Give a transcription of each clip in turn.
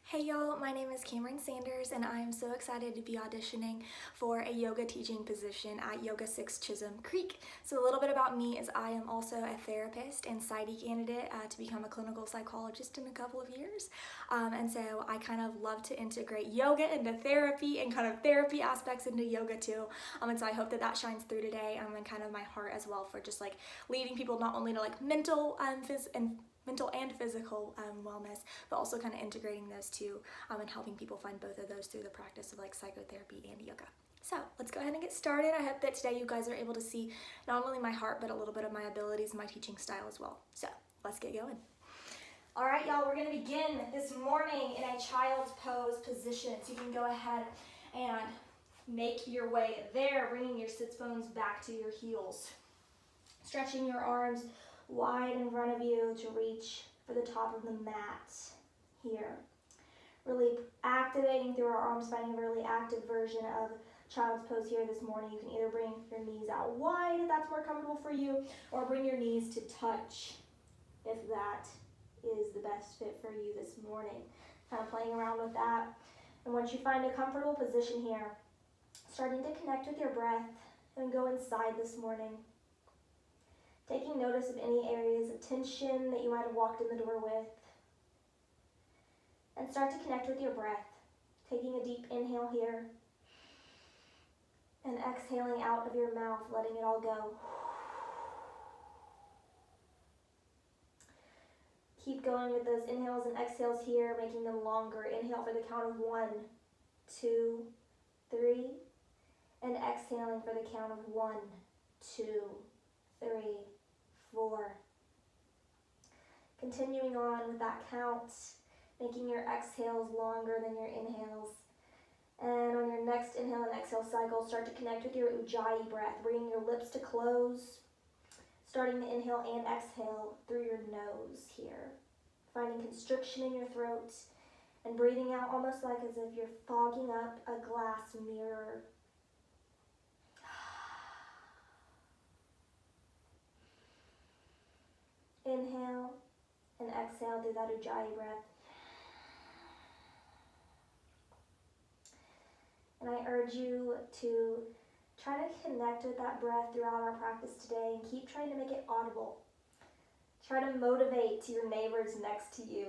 Hey y'all, my name is Cameron Sanders and I am so excited to be auditioning for a yoga teaching position at Yoga 6 Chisholm Creek. So a little bit about me is I am also a therapist and PsyD candidate to become a clinical psychologist in a couple of years. And so I kind of love to integrate yoga into therapy and kind of therapy aspects into yoga too. And so I hope that that shines through today and kind of my heart as well for just like leading people not only to like mental and physical wellness, but also kind of integrating those two and helping people find both of those through the practice of like psychotherapy and yoga. So let's go ahead and get started. I hope that today you guys are able to see not only my heart, but a little bit of my abilities and my teaching style as well. So let's get going. All right, y'all, we're gonna begin this morning in a child's pose position. So you can go ahead and make your way there, bringing your sits bones back to your heels. Stretching your arms wide in front of you to reach for the top of the mat here. Really activating through our arms, finding a really active version of child's pose here this morning. You can either bring your knees out wide if that's more comfortable for you, or bring your knees to touch if that is the best fit for you this morning. Kind of playing around with that. And once you find a comfortable position here, starting to connect with your breath and go inside this morning. Taking notice of any areas of tension that you might have walked in the door with. And start to connect with your breath. Taking a deep inhale here. And exhaling out of your mouth, letting it all go. Keep going with those inhales and exhales here, making them longer. Inhale for the count of 1, 2, 3. And exhaling for the count of 1, 2, 3, 4. Continuing on with that count, making your exhales longer than your inhales. And on your next inhale and exhale cycle, start to connect with your Ujjayi breath, bringing your lips to close, starting to inhale and exhale through your nose here. Finding constriction in your throat and breathing out almost like as if you're fogging up a glass mirror. Inhale and exhale through that Ujjayi breath. And I urge you to try to connect with that breath throughout our practice today and keep trying to make it audible. Try to motivate your neighbors next to you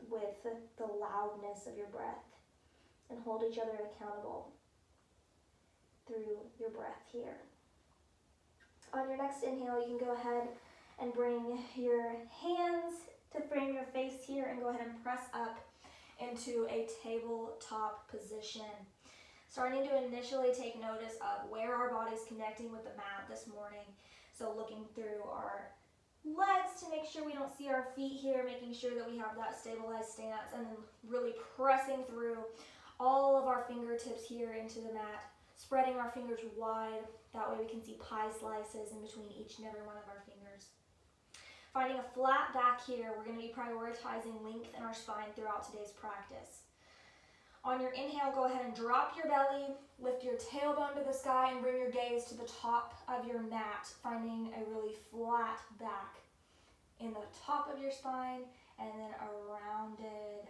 with the loudness of your breath and hold each other accountable through your breath here. On your next inhale, you can go ahead and bring your hands to frame your face here and go ahead and press up into a tabletop position. Starting to initially take notice of where our body's connecting with the mat this morning. So looking through our legs to make sure we don't see our feet here, making sure that we have that stabilized stance, and then really pressing through all of our fingertips here into the mat, spreading our fingers wide. That way we can see pie slices in between each and every one of our fingers. Finding a flat back here, we're going to be prioritizing length in our spine throughout today's practice. On your inhale, go ahead and drop your belly, lift your tailbone to the sky, and bring your gaze to the top of your mat, finding a really flat back in the top of your spine, and then a rounded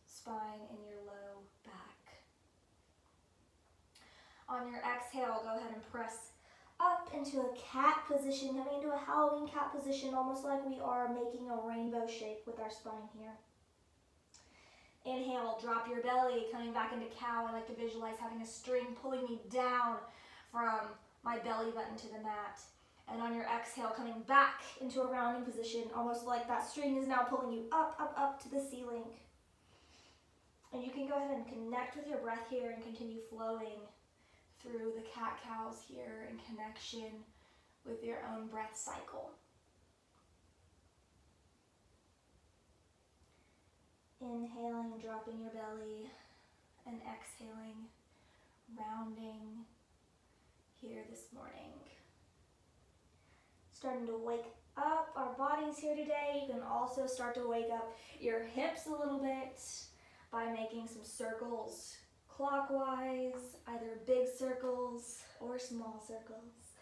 spine in your low back. On your exhale, go ahead and press up into a cat position, coming into a Halloween cat position, almost like we are making a rainbow shape with our spine here. Inhale, drop your belly, coming back into cow. I like to visualize having a string pulling me down from my belly button to the mat. And on your exhale, coming back into a rounding position, almost like that string is now pulling you up, up, up to the ceiling. And you can go ahead and connect with your breath here and continue flowing through the cat-cows here in connection with your own breath cycle. Inhaling, dropping your belly, and exhaling, rounding here this morning. Starting to wake up our bodies here today. You can also start to wake up your hips a little bit by making some circles clockwise, either big circles or small circles,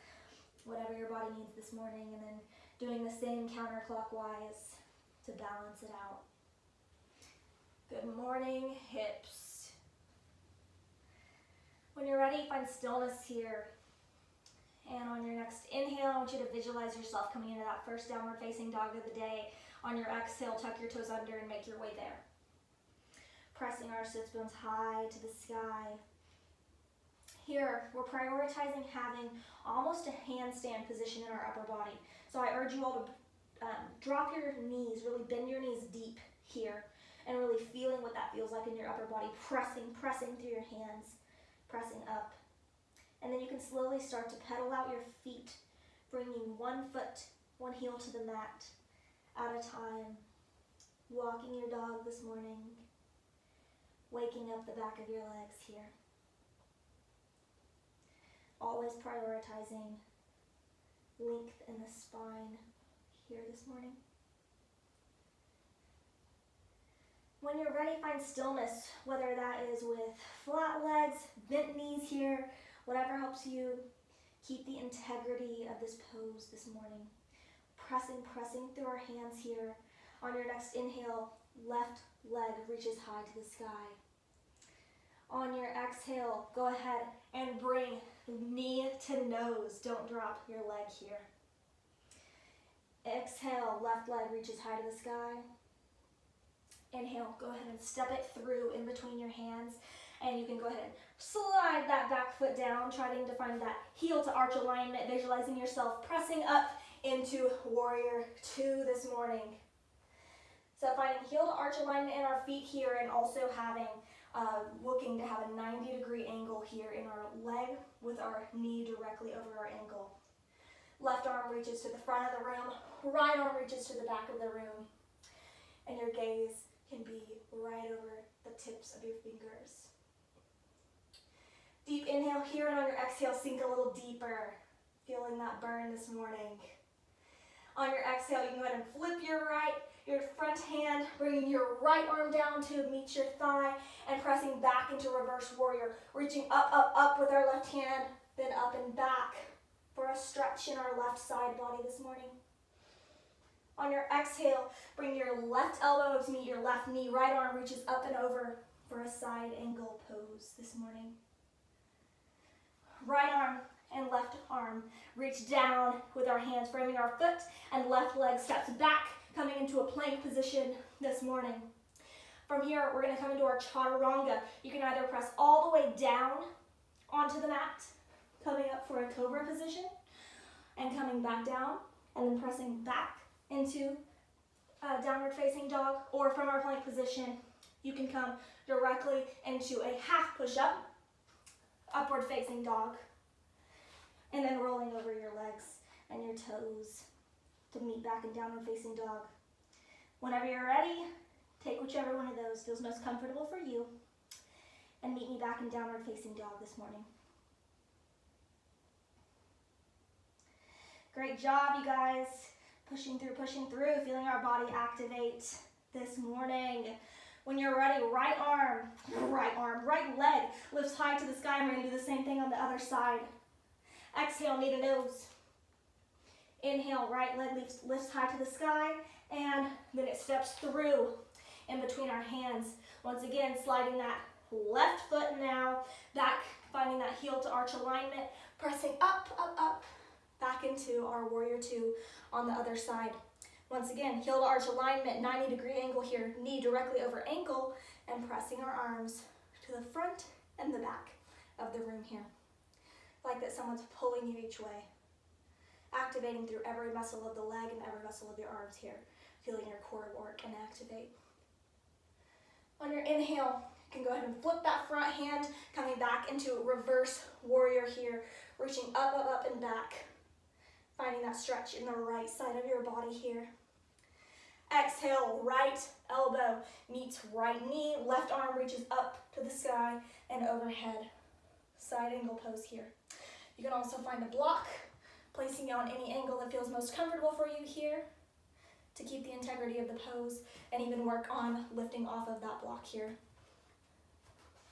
whatever your body needs this morning, and then doing the same counterclockwise to balance it out. hips. When you're ready, find stillness here. And on your next inhale, I want you to visualize yourself coming into that first downward facing dog of the day. On your exhale, tuck your toes under and make your way there. Pressing our sits bones high to the sky. Here, we're prioritizing having almost a handstand position in our upper body. So I urge you all to drop your knees, really bend your knees deep here, and really feeling what that feels like in your upper body, pressing through your hands, pressing up. And then you can slowly start to pedal out your feet, bringing one foot, one heel to the mat at a time. Walking your dog this morning, waking up the back of your legs here. Always prioritizing length in the spine here this morning. When you're ready, find stillness, whether that is with flat legs, bent knees here, whatever helps you keep the integrity of this pose this morning. Pressing through our hands here. On your next inhale, left leg reaches high to the sky. On your exhale, go ahead and bring knee to nose. Don't drop your leg here. Exhale, left leg reaches high to the sky. Inhale, go ahead and step it through in between your hands. And you can go ahead and slide that back foot down, trying to find that heel to arch alignment, visualizing yourself pressing up into warrior two this morning. So finding heel to arch alignment in our feet here, and also having, looking to have a 90-degree angle here in our leg with our knee directly over our ankle. Left arm reaches to the front of the room, right arm reaches to the back of the room, and your gaze can be right over the tips of your fingers. Deep inhale here, and on your exhale, sink a little deeper, feeling that burn this morning. On your exhale, you can go ahead and flip your front hand, bringing your right arm down to meet your thigh, and pressing back into reverse warrior, reaching up with our left hand, then up and back for a stretch in our left side body this morning. On your exhale, bring your left elbow to meet your left knee, right arm reaches up and over for a side angle pose this morning. Right arm and left arm reach down with our hands, framing our foot, and left leg steps back, coming into a plank position this morning. From here, we're going to come into our chaturanga. You can either press all the way down onto the mat, coming up for a cobra position, and coming back down, and then pressing back into a downward facing dog, or from our plank position, you can come directly into a half push-up, upward facing dog, and then rolling over your legs and your toes to meet back in downward facing dog. Whenever you're ready, take whichever one of those feels most comfortable for you, and meet me back in downward facing dog this morning. Great job, you guys. Pushing through, feeling our body activate this morning. When you're ready, right leg lifts high to the sky, and we're going to do the same thing on the other side. Exhale, knee to nose. Inhale, right leg lifts high to the sky, and then it steps through in between our hands. Once again, sliding that left foot now back, finding that heel to arch alignment, pressing up, back into our warrior two on the other side. Once again, heel to arch alignment, 90-degree angle here, knee directly over ankle, and pressing our arms to the front and the back of the room here. Like that someone's pulling you each way. Activating through every muscle of the leg and every muscle of your arms here. Feeling your core work and activate. On your inhale, you can go ahead and flip that front hand, coming back into reverse warrior here, reaching up and back. Finding that stretch in the right side of your body here. Exhale, right elbow meets right knee, left arm reaches up to the sky and overhead. Side angle pose here. You can also find a block, placing it on any angle that feels most comfortable for you here to keep the integrity of the pose, and even work on lifting off of that block here.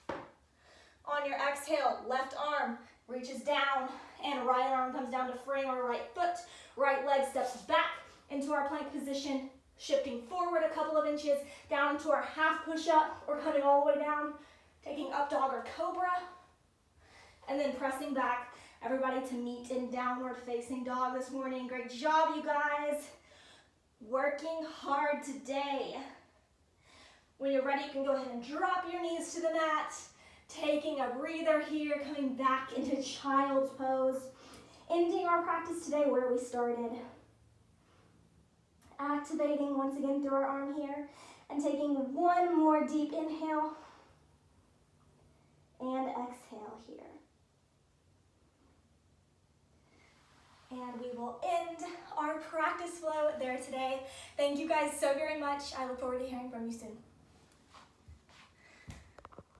On your exhale, left arm reaches down, and right arm comes down to frame our right foot. Right leg steps back into our plank position, Shifting forward a couple of inches, down to our half push-up, or coming all the way down, taking up dog or cobra, and then pressing back, everybody, to meet in downward facing dog this morning. Great job, you guys. Working hard today. When you're ready, you can go ahead and drop your knees to the mat, taking a breather here, coming back into child's pose, ending our practice today where we started. Activating once again through our arm here, and taking one more deep inhale, and exhale here. And we will end our practice flow there today. Thank you guys so very much. I look forward to hearing from you soon.